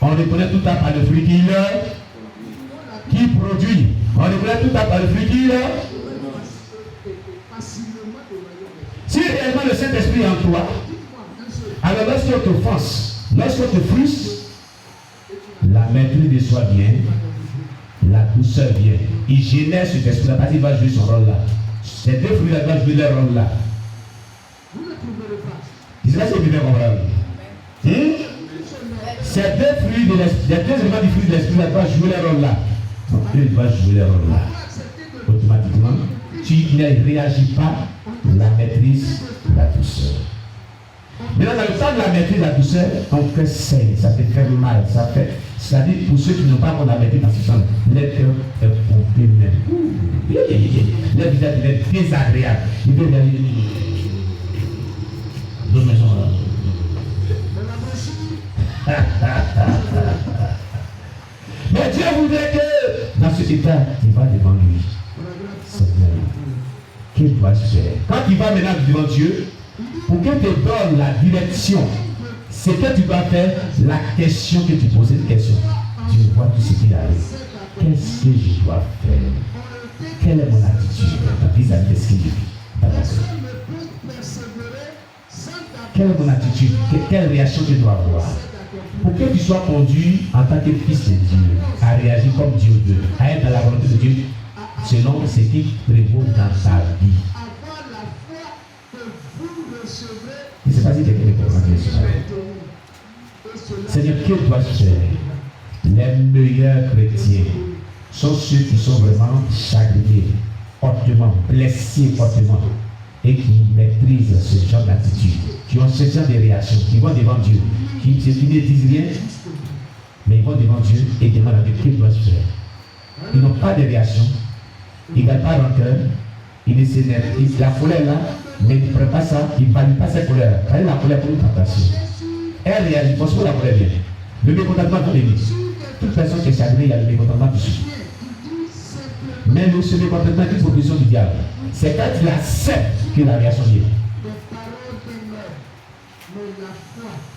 On reconnaît tout à par le fruit qui produit. On reconnaît tout à par le fruit qui Si réellement le Saint-Esprit est en toi, alors lorsqu'on t'offense, lorsqu'on te frustre, la maîtrise de soi vient, la douceur vient. Il génère cet esprit-là parce qu'il va jouer son rôle là. Ces deux fruits-là doivent jouer leur rôle là. Je ne sais pas si vous pouvez comprendre. Ces deux fruits de l'esprit, les deux éléments du fruit de l'esprit là doivent jouer leur rôle là. Donc eux doivent jouer leur rôle là. Automatiquement, tu ne réagis pas la maîtrise, la douceur. Maintenant, dans le temps de la maîtrise, la douceur, ton cœur saigne, ça te fait mal, ça fait. C'est-à-dire, pour ceux qui n'ont pas encore la maîtrise dans ce temps, leur cœur est pompé même. Leur visage est désagréable. Il veut dire, deux maisons là. Mais Dieu voudrait que, dans ce état, il va devant lui. Seigneur, que dois-je faire? Quand il va maintenant devant Dieu, pour qu'il te donne la direction, c'est que tu dois faire la question que tu poses, une question. Dieu voit tout ce qui arrive. Qu'est-ce que je dois faire? Quelle est mon attitude vis-à-vis de ce qu'il vit? Quelle est mon attitude? Quelle réaction je dois avoir? Pour que tu sois conduit en tant que fils de Dieu, à réagir comme Dieu veut, à être dans la volonté de Dieu, selon ce qui prévaut dans ta vie. Je ne sais pas si quelqu'un est comprendre ce matin. Seigneur, que dois-je faire? Les meilleurs chrétiens sont ceux qui sont vraiment chagrinés, hautement, blessés hautement, et qui maîtrisent ce genre d'attitude, qui ont ce genre de réaction, qui vont devant Dieu, qui ne disent rien, mais ils vont devant Dieu et demandent à Dieu que dois-je faire. Ils n'ont pas de réaction, ils ne gagnent pas rancœur, ils ne s'énervent. La colère là, mais ils ne prennent pas ça, ils ne valent pas cette colère. Prenez la colère pour une tentation. Elle réagit, parce que la colère vient. Le mécontentement va venir. Toute personne qui est chagrinée, il y a le mécontentement dessus. Mais ce mécontentement est une proposition du diable. C'est quand il accepte que la réaction vient.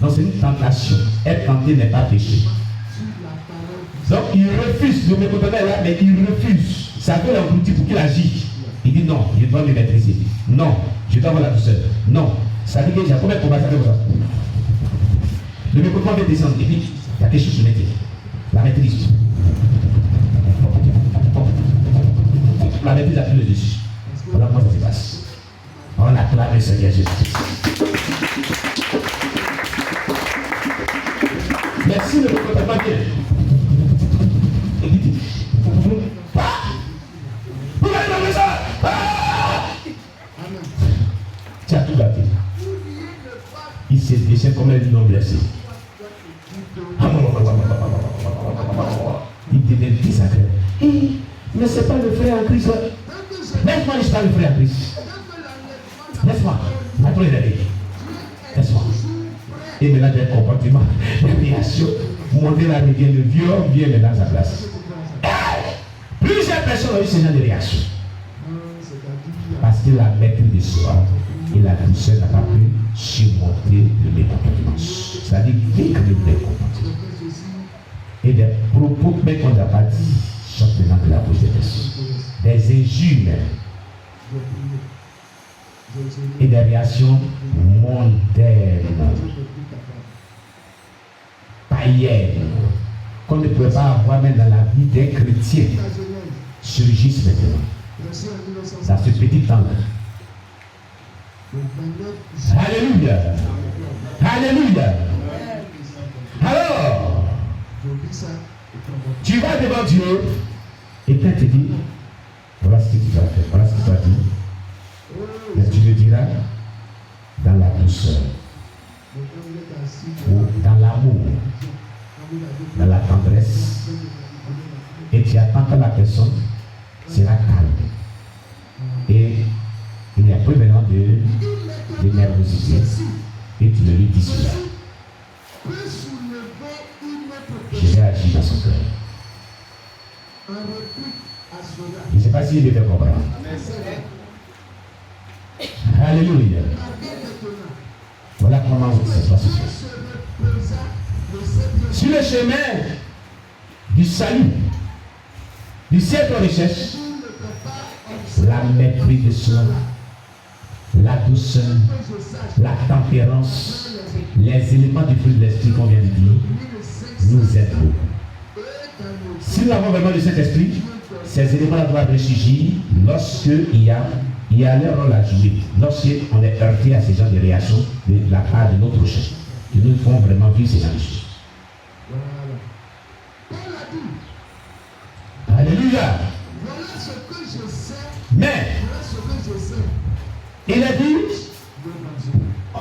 Donc c'est une tentation. Être tenté n'est pas péché. Donc il refuse, le mécontentement est là, mais il refuse. Ça fait l'engloutir pour qu'il agisse. Il dit non, je dois me maîtriser. Non, je dois avoir la douceur. Non. Ça dit que j'ai combien de combats avec ça? Le mécontentement vient descendre. Et puis, il y a quelque chose de maîtrise. La maîtrise. La maîtrise a pris le dessus. Voilà comment ça se passe. On acclame le Seigneur Jésus. Merci, le mécontentement vient. Et dit, vous allez dans ça. Tu as tout gâté. Il s'est déchaîné comme un lion blessé. Il devient désagréable. Mais ce n'est pas le frère en Christ. Laisse-moi, je ne suis pas le frère en Christ. Laisse-moi. Maintenant, il est là. Laisse-moi. Et maintenant, des comportements, des réactions. Monter la rivière, le vieux homme vient maintenant à sa place. Plusieurs personnes ont eu ce genre de réaction. Parce que la maîtrise de soi et la douceur n'a pas pu surmonter le mécontentement. C'est-à-dire vaincre le mécontentement. Et des propos même qu'on n'a pas dit sortent maintenant de la bouche des personnes. Des injures même. Et des réactions mondaines, païennes, qu'on ne pouvait pas avoir même dans la vie des chrétiens, surgissent maintenant. Dans ce petit temps-là. Alléluia. Alléluia. Alors, tu vas devant Dieu et quand tu dis, voilà ce que tu vas faire, voilà ce que tu vas dire. Mais tu le diras dans la douceur, ou dans l'amour, dans la tendresse. Et tu attends que la personne sera calme. Et il n'y a plus maintenant de nervosité. Et tu me lui dis cela. Je vais agir dans son cœur. Je ne sais pas s'il devait comprendre. Alléluia. Voilà comment ça se passe. Sur le chemin du salut, du siècle de recherche, la maîtrise de soi, la douceur, la tempérance, les éléments du fruit de l'esprit qu'on vient de dire, nous aident. Si nous avons vraiment le Saint-Esprit, ces éléments doivent ressurgir lorsque il y a leur rôle à jouer, lorsqu'on est heurté à ces genres de réactions de la part de notre prochain, qui nous font vraiment vivre ces genres de choses. Alléluia. Mais, il a dit,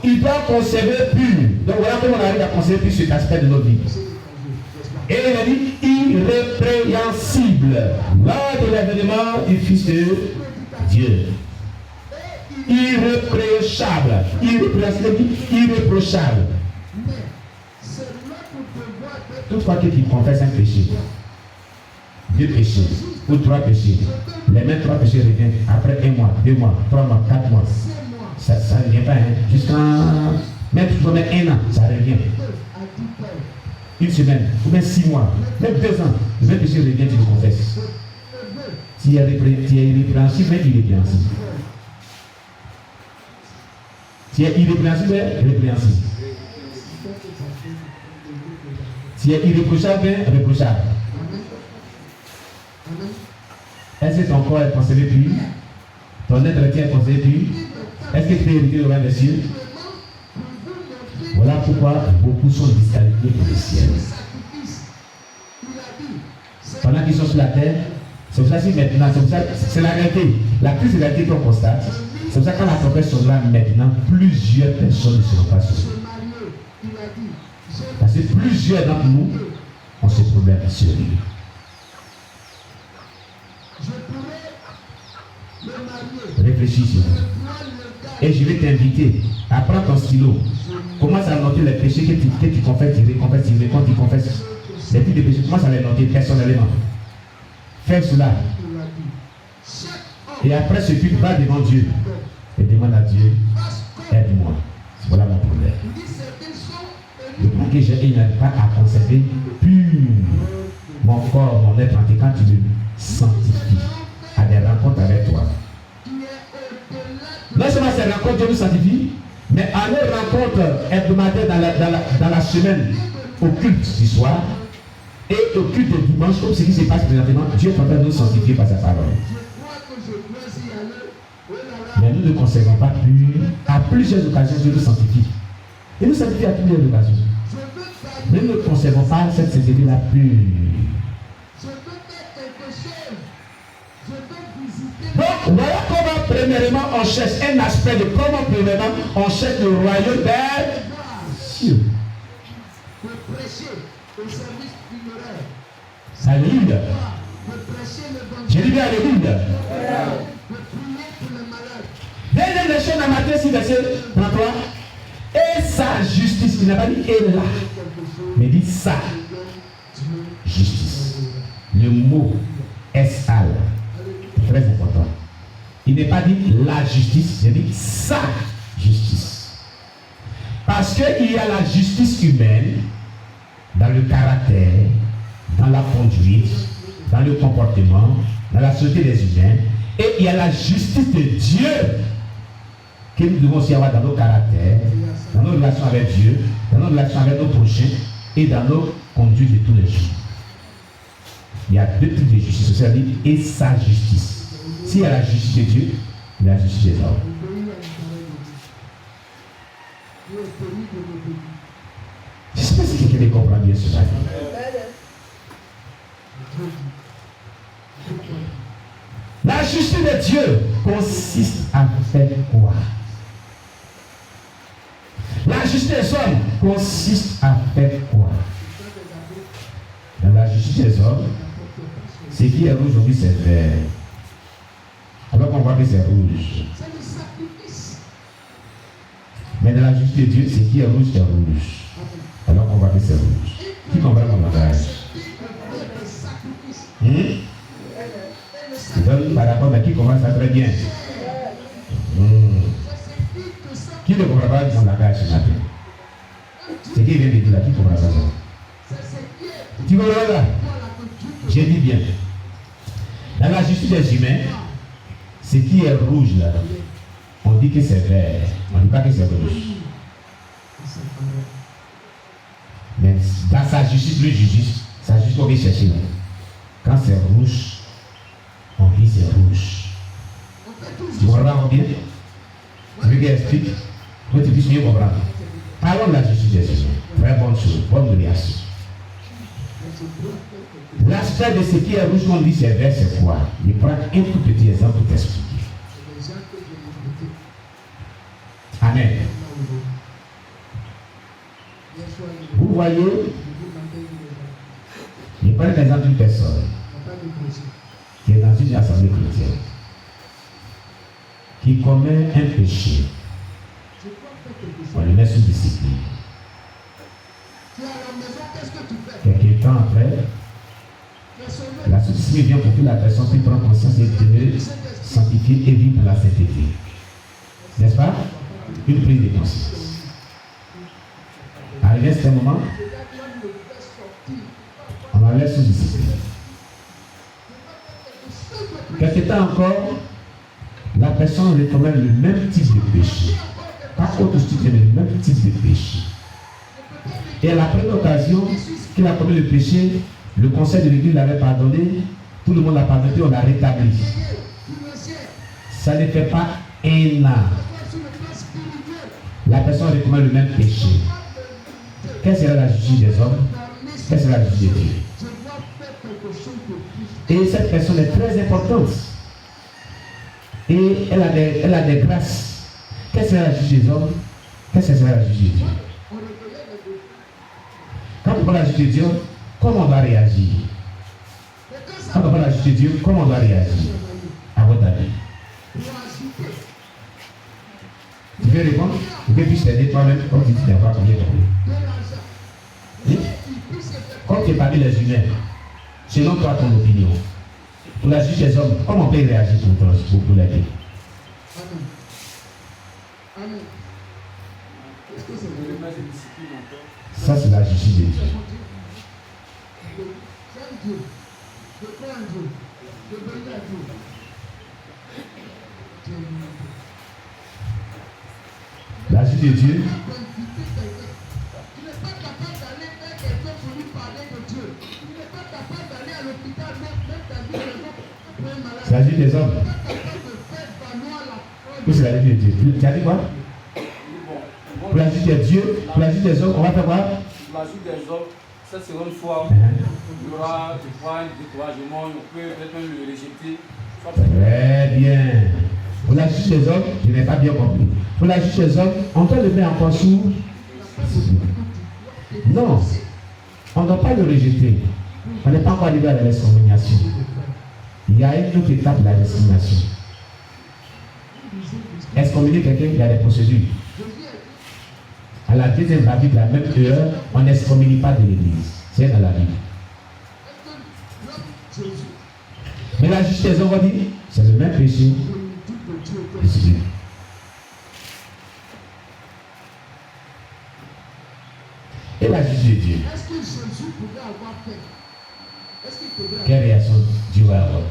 il doit conserver pur. Donc voilà comment on arrive à conserver pur cet aspect de notre vie. Et il a dit, irrépréhensible lors de l'avènement du Fils de Dieu. Irréprochable. Irréprochable. Toutefois qu'il confesse un péché, 2 péchés ou 3 péchés, les mêmes 3 péchés reviennent après 1 mois, 2 mois, 3 mois, 4 mois. Ça ne revient pas, hein. Jusqu'à même 1 an, ça revient. 1 semaine, ou même 6 mois, même 2 ans, le même péché revient, tu le confesses. Tu es irrépréhensible, mais irrépréhensible. Tu es irrépréhensible, mais répréhensible. Tu es irréprochable, mais réprochable. Est-ce que ton corps est conservé pur? Ton être est conservé pur? Est-ce que tu peux hériter le royaume des cieux? Voilà pourquoi beaucoup sont disqualifiés pour le ciel. Pendant qu'ils sont sur la terre, c'est pour ça que maintenant, c'est la réalité. La triste réalité qu'on constate, c'est pour ça que quand la tempête sonnera maintenant, plusieurs personnes ne seront pas sauvées. Parce que plusieurs d'entre nous ont ce problème sérieux. Réfléchis sur ça. Et je vais t'inviter à prendre ton stylo. Commence à noter les péchés que tu confesses, quand tu confesses les types de péchés. Commence à les noter personnellement. Fais cela. Et après ce tu vas devant Dieu et demande à Dieu, aide-moi. Voilà mon problème. Le point que j'ai, il n'arrive pas à conserver pur mon corps, mon être entier quand tu le sanctifies à des rencontres avec toi. Non seulement ces rencontres, Dieu nous sanctifie, mais à nos rencontres hebdomadaires dans la semaine, au culte du soir et au culte du dimanche, comme ce qui se passe présentement, Dieu est en train de nous sanctifier par sa parole. Mais nous ne conservons pas pur. À plusieurs occasions, Dieu nous sanctifie. Et nous sanctifie à plusieurs occasions. Mais nous ne conservons pas cette sainteté-là pure. Donc, voilà comment, premièrement, on cherche un aspect de comment, premièrement, on cherche le royaume des cieux. Alléluia. Je dis bien Alléluia. Deuxième leçon dans Matthieu 6, verset 33. Et sa justice, il n'a pas dit et là, mais il dit sa justice. Le mot S-A, très important. Il n'est pas dit la justice, il dit sa justice. Parce qu'il y a la justice humaine dans le caractère, dans la conduite, dans le comportement, dans la société des humains. Et il y a la justice de Dieu que nous devons aussi avoir dans nos caractères, dans nos relations avec Dieu, dans nos relations avec nos prochains et dans nos conduites de tous les jours. Il y a 2 types de justice, c'est-à-dire et sa justice. S'il y a la justice de Dieu, il y a la justice des hommes. Je ne sais pas si quelqu'un comprend bien cela. La justice de Dieu consiste à faire quoi? La justice des hommes consiste à faire quoi? Dans la justice des hommes, ce qui est rouge aujourd'hui c'est vert. Alors qu'on voit que c'est rouge. Mais dans la justice de Dieu, ce qui est rouge c'est rouge. Alors qu'on voit que c'est rouge. Qui comprend mon langage? Donc, par rapport à qui commence ça très bien. Qui ne comprend pas mon langage ce matin? Ce qui vient de dire là, qui comprend pas ça? Tu comprends là? J'ai dit bien. Dans la justice des humains, ce qui est rouge là, on dit que c'est vert. On ne dit pas que c'est rouge. Mais dans sa justice, lui justice, sa justice qu'on vient chercher là. Quand c'est rouge, on dit c'est rouge. Tu comprends bien? Tu veux qu'il explique? Pour que tu puisses mieux comprendre. Parlons de la justice des humains. Très bonne chose, bonne réaction. L'aspect de ce qui est rouge, qu'on dit c'est vert, c'est quoi? Je prends un tout petit exemple pour t'expliquer. Amen. Vous voyez, je prends l'exemple d'une personne qui est dans une assemblée chrétienne, qui commet un péché. On le met sous discipline. Quelques temps après, la sous-discipline vient pour que la personne puisse prendre conscience et devenir sanctifiée et vivre dans la sainteté. N'est-ce pas? Une prise de conscience. Arrivé à ce moment, on enlève sous discipline. Quelque temps encore, la personne recommet le même type de péché. Pas autre type, mais le même type de péché. Et à la première occasion qu'il a commis le péché, le conseil de l'église l'avait pardonné, tout le monde l'a pardonné, on l'a rétabli. Ça ne fait pas un an. La personne recommet le même péché. Quelle sera la justice des hommes? Quelle sera la justice de Dieu? Et cette personne est très importante. Et elle a des grâces. Quelle sera la justice des hommes? Quelle sera la justice de Dieu? Quand on parle de la justice de Dieu, comment on doit réagir? Quand on parle de la justice de Dieu, comment on doit réagir? À votre avis? Tu veux répondre? Ou que tu puisses t'aider toi-même comme tu dis n'as pas combien de. Comme tu es parmi les humains, selon toi ton opinion, pour la justice des hommes, comment on peut réagir pour l'aider? Ça, c'est la justice de Dieu. La justice de Dieu. C'est la justice des hommes. Ou c'est la justice de Dieu? Tu as dit quoi? Pour la justice de Dieu, pour la justice des hommes, on va faire quoi? Pour la justice des hommes, cette seconde fois, il y aura un découragement, on peut peut-être même le rejeter. Très bien. Pour la justice des hommes, je n'ai pas bien compris. Pour la justice des hommes, on peut le mettre encore sous. Non, on ne doit pas le rejeter. On n'est pas encore arrivé à la discrimination. Il y a une autre étape de la discrimination. Excommunier quelqu'un, il y a des procédures. À la deuxième partie de la même heure, on n'excommunie pas de l'église. C'est dans la Bible. Mais la justice des hommes, on dit, c'est le même péché. Et la justice de Dieu. Quelle réaction Dieu va avoir?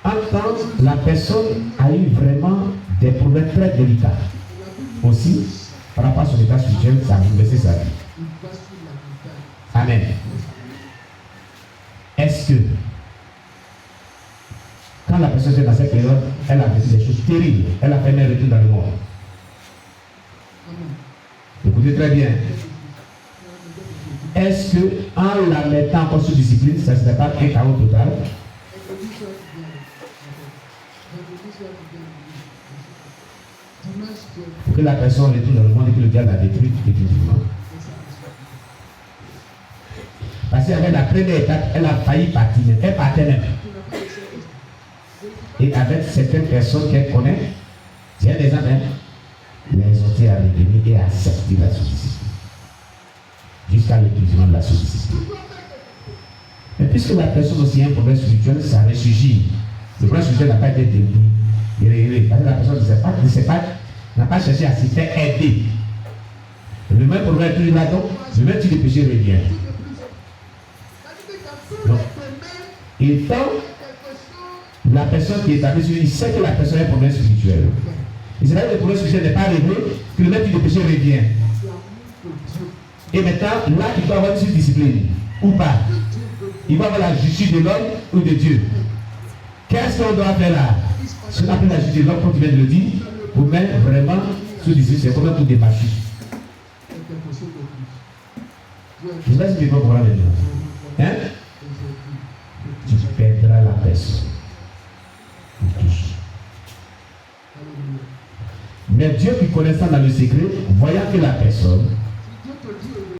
En temps, la personne a eu vraiment des problèmes très délicats. Aussi, par rapport à son état spirituel, ça a bouleversé sa vie. Amen. Est-ce que, quand la personne est dans cette période, elle a vécu des choses terribles, elle a fait un retour dans le monde? Écoutez très bien. Est-ce que, en la mettant encore sous discipline, ça ne serait pas un chaos total? Pour que la personne retourne dans le monde et que le diable la détruit définitivement. Parce qu'avec la première étape, elle a failli partir. Elle partait même. Et avec certaines personnes qu'elle connaît, tiens des amis, les exhorter à revenir et à accepter la sous-discipline. Jusqu'à l'épuisement de la sous-discipline. Mais puisque la personne aussi a un problème spirituel, ça ressurgit. Le problème spirituel n'a pas été détruit. Parce que la personne ne sait pas, n'a pas cherché à s'y faire aider. Le même problème est toujours là, donc le même type de péché revient. Donc, étant la personne qui est établie sur lui, il sait que la personne a un problème spirituel. Et c'est là que le problème spirituel n'est pas réglé, que le même type de péché revient. Et maintenant, là, il doit avoir une discipline, ou pas. Il va avoir la justice de l'homme ou de Dieu. Qu'est-ce qu'on doit faire là? Ce qu'on appelle la justice de l'homme, comme tu viens de le dire, pour mettre vraiment sous discipline, c'est comme un coup de machine. Je ne sais pas si tu comprends maintenant. Hein? Tu perdras la personne. Pour tous. Mais Dieu qui connaissant dans le secret, voyant que la personne